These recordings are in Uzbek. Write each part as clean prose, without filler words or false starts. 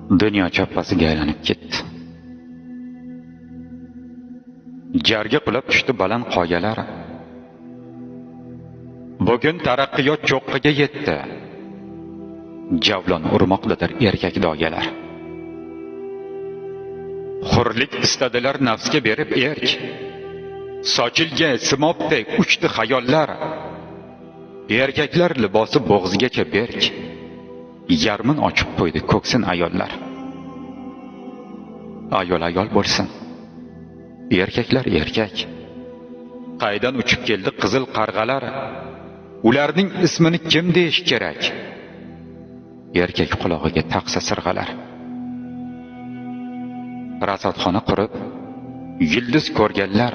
Dunyo chappasiga aylanib ketdi. Jarga qulab tushdi baland qoyalar. Bugun taraqqiyot cho'qqiga yetdi. Javlon urmoqdadir erkak dogalar. Hurlik istadilar nafsga berib erk. Sochilgan simobdek uchdi xayollar. Erkaklar libosi bo'g'zigacha berk. Yarmin ochib qo'ydi ko'ksin ayollar. Ayol bo'lsin. Erkaklar erkak. Qaydan uchib keldi qizil qarg'alar? Ularning ismini kim deyish kerak? Erkak qulog'iga taqsa sirg'alar. Rasotxona qurib, yulduz ko'rganlar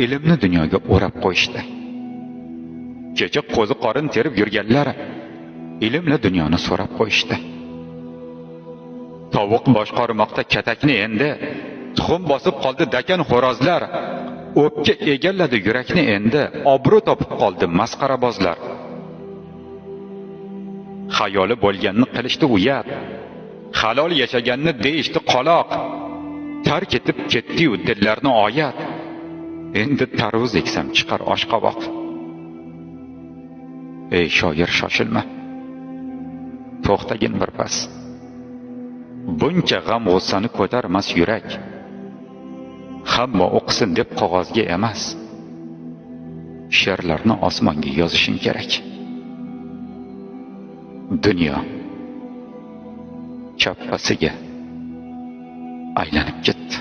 ilmni dunyoga o'rab qo'yishdi. Kecha qo'zi qorin terib yurganlar ilmla dunyoni so'rab qo'yishdi. Tovuq boshqarmoqda katakni endi, tuxum bosib qoldi dakan xo'rozlar. O'pka egalladi yurakni endi, obro' topib qoldi masqarabozlar. Xayoli bo'lganni qilishdi uyat, halol yashaganni deyishdi qoloq. Tark etib ketdi-yu dillarni oyat. Endi tarvuz eksam chiqar oshqovoq. Ey shoir shoshilma. To'xtagin bir pas. Buncha g'am g'ussani ko'tarmas yurak. Hamma o'qisin deb qog'ozga emas, she'rlarni osmonga yozishing kerak. Dunyo chappasiga aylanib ketdi.